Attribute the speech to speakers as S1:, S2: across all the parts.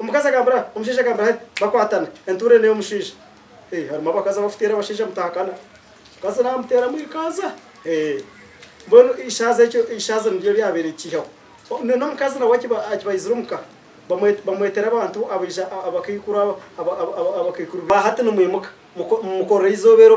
S1: umukazi agambara umushisha agambara bakwatana enture niyo mushisha harimo abakaza bafitira abashisha mutahakana kaza namutera muri kaza mbona ishaze nibyo byabereye kiho no mukazi nawe akibayizurumuka bamwetera abantu abisha abakikura bahate no muyimuka mukoro izobero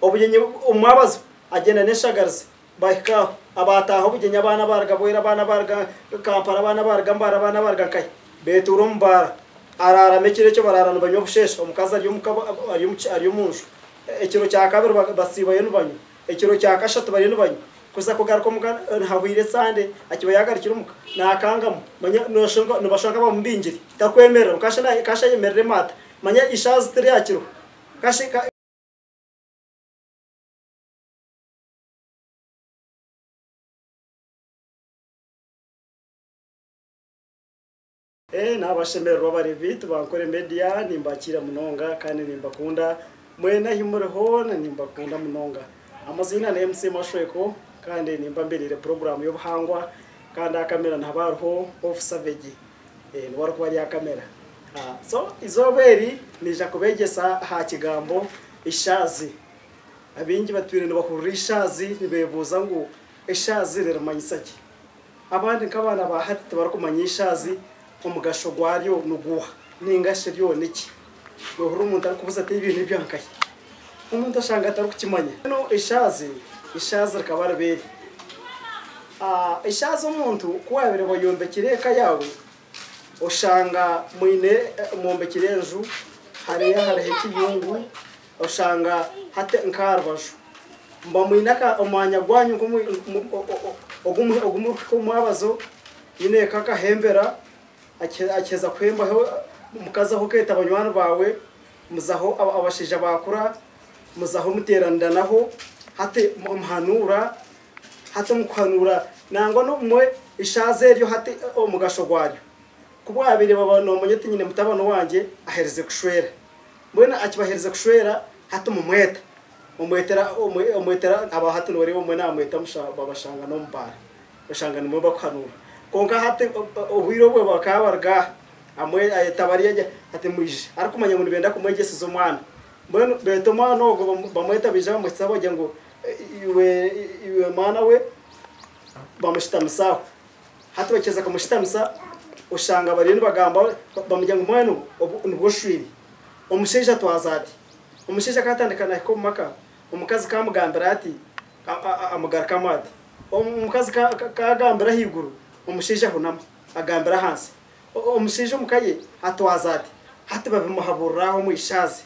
S1: obugenyi umwabazo agenda neshagaze bahika abataho obugenyi abana barga boera abana barga kampara abana barga mbara abana barga kai beturo mbara arara mekire cyo bararana banyobushesha umukazi ari umunju ekiro cya kabiri basibaye n'ubanyu ekiro cya kashatu bari n'ubanyu kuza kugaruka muga ntabwire sande akiba yagarikira umuka nakangamo manya noshonga nubashaka bamumbingiri takwemera kasha yemerere mata manya ishazi tiri yakiro kasha nabashemero bari vitu bankore media nimbakira munonga kandi nimbakunda mwena himureho nimbakunda munonga amazina na MC Mashweko kandi nimba mbirire program yo buhangwa kandi akamera ntabaruho of savage nwari kuba ya kamera so izoberi nije kubegesa ha kigambo ishazi abingi batwire n'abakuru ishazi nibebuza ngo ishazi rero manyisaki abandi nk'abana bahati barakumanya ishazi umugasho gwaryo nuguha ningashe ryo niki wohuru umuntu akubuza ati ibintu byankaye umuntu ashanga atari kukimanya no ishazi rikabarabere ishazi umuntu kuwabere bayombekire kayawe ushanga mwine mombekirenju hariya harihe kiyungu ushanga hate nkarwaju mba mwinaka umanya gwanyu ogumu kumwabazo ine kaka hembera akeza kwembaho mukazaho keta abanywana bawe muzaho abashije bakura muzaho muterandanaho hate mhanura hate mukhanura nangwa no mwe ishaze ryo hate umugasho gwaryo kubwa abire baba no munyete nyine mutabano wanje ahereze kushwera mbona akibahereze kushwera hate umwetera aba hate no rero mwe namweta babashanga no mbara bashanga nimwe bakhanura konga hate obwiro bwe bakabarga amwe ayetabariye hate mwije arikumanya ngo nibenda kumwegesiza umwana mbona beto mwana ogo bamweta bija bamwetsabo ngo iwe mwana we bamushitamusaho hate bakeza kumushitamusa ushanga barindi bagamba bamujya ngo mwana nubushwiri umusheja twazati umusheja katandikana ko maka umukazi kamugambira ati amugara kamadi umukazi kagambira higuru umusheja hunama agambira hansi umusheja mukaye hatwazati hate babimuhaburaho mu ishazi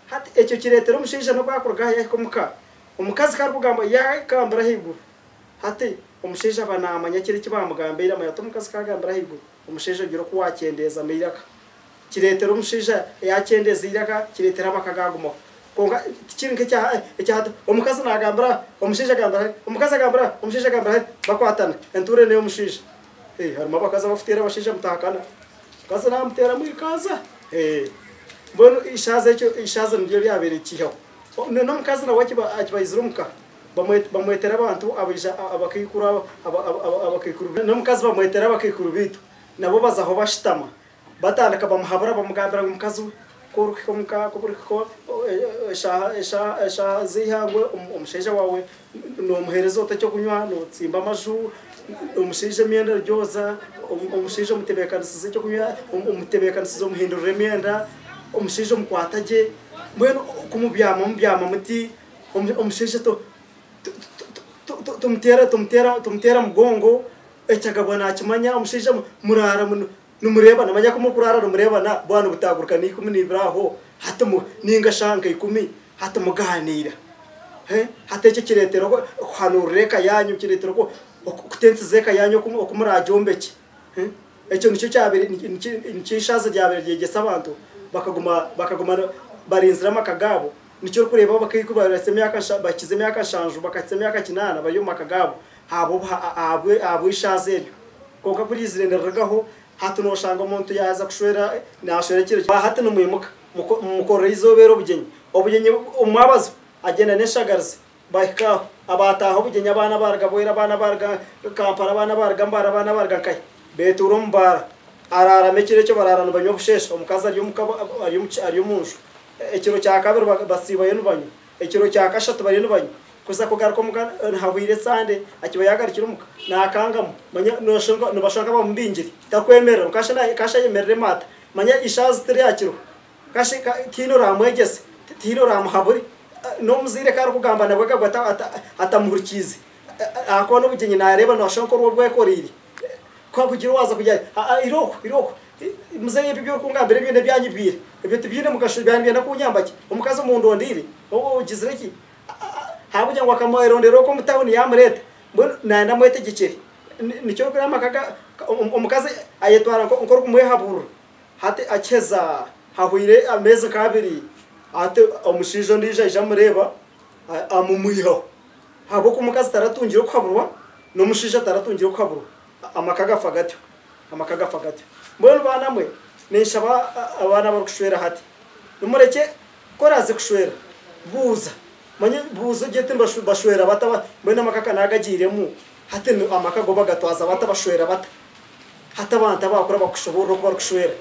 S1: hate ecyo kiretero umusheja no bakurga yako muka umukazi karugamba yakambira higuru hate umusheja banamanya kire kibamugambira amayato umukazi kagambira higuru umusheja giro ko wakendeza miraka kiretero umusheja yakendeza iraka kiretera bakagagumo konga kirinke cya umukazi nagambira umusheja agambira umukazi agambira umusheja agambira bakwatana enture niyo umusheja harimo abakaza bafitira abasheja mutahakana kaza namutera muri kaza mbona ishaze nibyo byabereye kiho no mukazi nawe akibayizurumuka bamwetera abantu abisha abakikura no mukazi bamwetera abakikuru bitu nabo bazaho bashitama batandaka bamuhabura bamugambira umukazi ko muka ko sha zihangwe umusheja wawe no muherezo utacyo kunywa no tsimba amaju umusheja myenda ryoza umusheja mutebekanisize cyo kunywa umutebekanisize umuhindurire myenda umusheja mukwataje mbweno kumubyama muti umusheja tumtera mugongo ecyagabwa nakimanya umusheja murara numureba namanya kumukurara numurebana bwana butaguruka ni 10 biraho hatamu ninga shanka 10 hatamuganira hateke kiretero ko hanureka yanyu kiretero ko kutensezeka yanyu okumurajombeke ecyo nicyo cyabere nicyo ryabere ryegesa abantu bakaguma barinzira makagabo nicyo kureba bakayikubarira semyaka bakizemya akashanju bakatsemya akakinana bayo makagabo abo ishaze konka kuri zirenderagaho hatu no shanga umuntu yaza kushwera nashwerekere bahate no muyimuka mukoro izobero obugenyi umwabazo agenda neshagaze bahika abataho obugenyi abana barga boera abana barga kampara abana barga mbara abana barga kai beturo mbara arara mekire cyo bararana banyo bushesha umukaza ari umunju ekiro cya kabiri basibaye n'ubanyo ekiro cya kashatu bari n'ubanyo kuza kugaruka mugana hahwire sande akiba yagarikira umuka nakangamo manya nobashaka bamumbingiri takwemera kasha yemerere mata manya ishazi tere yakiro kasha kino ramwegese tino ramuhaburi no muzire karo kugambana bwega gwata atamuhurikize akona bugenye nareba no ashonko rwo koriri kwa kugira waza kujya iroko muzenye bibyo kungambere bine byanyibwire ibyo tibine mugashubyanbye nakunyambake umukazi mu ndondiri ugizireki habujya ngo akamoerondero ko mutawuni yamurete mbona nanda mwete gikeri nicyo kuri amakaga umukazi ayetwara ngo kumwe haburu hate akeza hahwire ameze kabiri ate umushijo ndije jamureba amumuyiho habo kumukazi taratungira kwaburwa no mushije taratungira kwaburwa amakaga fagati mbona bana mwe nishaba abana barukushwera hati numureke koraze kushwera buza manye buzo gete bashwera bata mbona makaka nagagiremu hati amakago bagatwaza bata bashwera bata hata banta bakora bakushobora ko barukushwera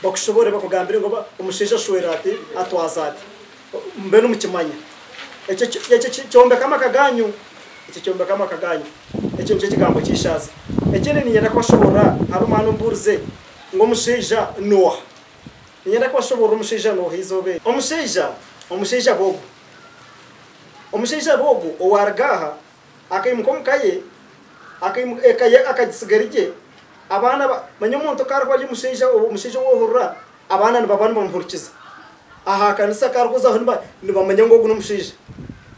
S1: bakushobora bakugambira ngo umushisha shwera ati atwaza ati mbene umukimanya ecyo cyombe kama kaganyu icyo cyombe kama kaganyu ecyo nje kigambo cyishaza ekene ni nyana kwashobora hari umwana umburze ngo umushisha Noah nyana kwashobora umushisha Noah izobe umushisha bogo owargaha akayimukomkaye akagisigarije abana manyomuntu karwa y'umushisha wohurra abana nibabana bamuhurikiza aha kanisa karguza aho nibamenya ngo n'umushisha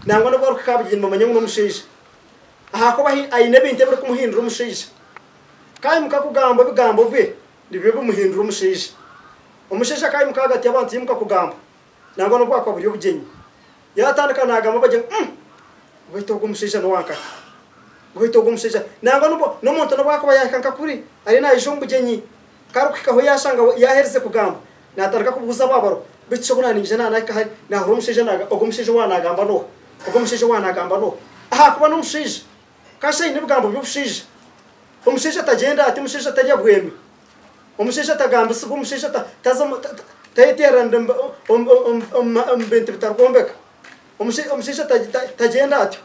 S1: nangwa no bwo kabigina bamenya ngo n'umushisha aha ko bahi ayine binte bari kumuhindura umushisha kandi mukakugamba bigambo bwe ndibe bumuhindura umushisha kandi mukagati abantu yimuka kugamba nangwa no bwako buri ubugenyi yatandukana agamba baje wito gumushisha no wanka wito gumushisha nangwa no muntu no bwako bayakanka kuri ari na ijombugenyi karukikaho yashanga yahereze kugamba nataraka kubuza babaro bityo bunanije nanaka hari naho umushisha naga ogumushisha wanagamba no ogumushisha wanagamba no aha kuba n'umushisha kashe nibugambo by'ubushisha umushisha tagenda ati umushisha tajya bwemi umushisha tagamba sibu umushisha taza tayitera ndamba mbente bitarwombeka umushisha tagenda ati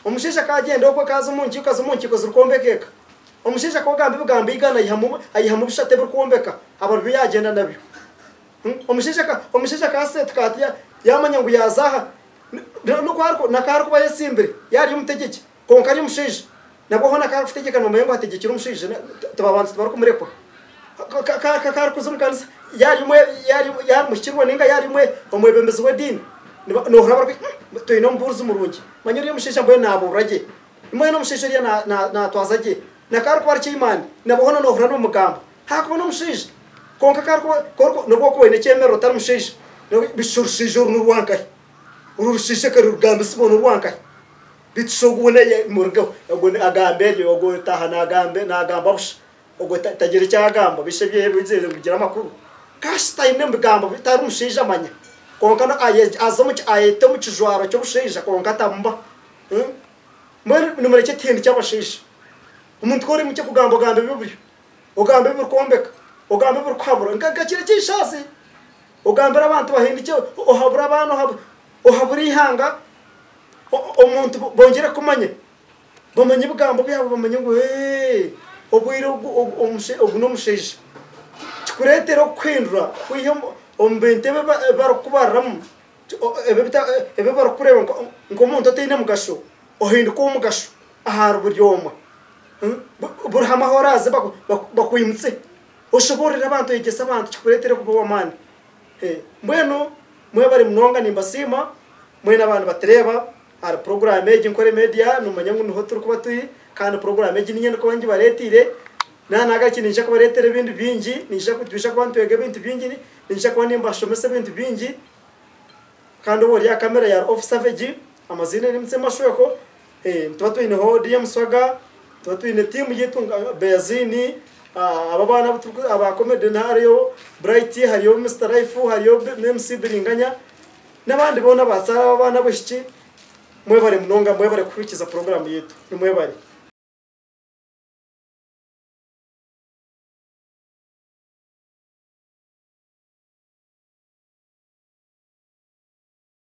S1: umushisha kagenda uko kaza umunki zurwombekeka umushisha kogamba bigambo igana ayihamu bishate burwombeka abantu yagenda nabyo umushisha kaset katiya yamanya ngo yazaha no kwarko nakarko bayesimbere yari umutegeke konka ari umushisha nabo hona karko utegeka no mayengo hategekira umushisha tubabanze tubarako mureko karko zumukanisa yari mukirwa ninga yari mwe omwebembezi wedini no hrabarko to ino mburzu murungi manyuri umushisha mboye naburage imwe no umushisha ri na twazaje nakarko bariki imani nabo hona no hra no mugamba hakubona umushisha konka karko no boko wene cyemero tar umushisha no bishurshije n'urwankaye urushishe karugamba sibona urwankaye bitshogune murgo ogone agambele ogo tahana agambe nagamba busha ogo tagire cyagamba bishebye bizeze kugira amakuru kashita ine mbigamba bitari umushisha manya konka no azomu ayete mu kijwaro cyo bushisha konka tamba mbere numureke tindi cyabashisha umuntu kore mu cyo kugamba gambe biburi ogambe burkombeka ogambe burkwabura ngakire cyishasi ogambera abantu bahindi cyo ohabura abantu ohabura ihanga umuntu bongere kumanye bamenye bugambo byabo bamenye ngo obwiro ogunomushisha kuretero kwindura kuyo ombente barakubaramu ebe barakureba ngo umuntu atine mugasho ohinduka umugasho ahari buryoma burhama horaze bakwimutse ushoborera abantu yegesa abantu kuretero kuba mani mbweno mwe bari mnonga nimbasima mwe nabantu batereba ari program eje nkore media numanya ngo niho turi kuba tuyi kandi program eje ninye ko bangi baretire naga kinisha ko baretere ibintu bingi nisha kutwisha ko bantu yege ibintu bingi nisha ko nimba shomese ibintu bingi kandi uwo ya kamera ya off savage amazina ni msema shweko tuba tuyine ho DM Swaga tuba tuyine team yitunga Bezini ababana abakomede ntariyo Bright hariyo Mr Life hariyo MC Biringanya nabandi bona basara abana bashiki mwe bari mnonga mwe bari kurikiza program yetu ni mwe bari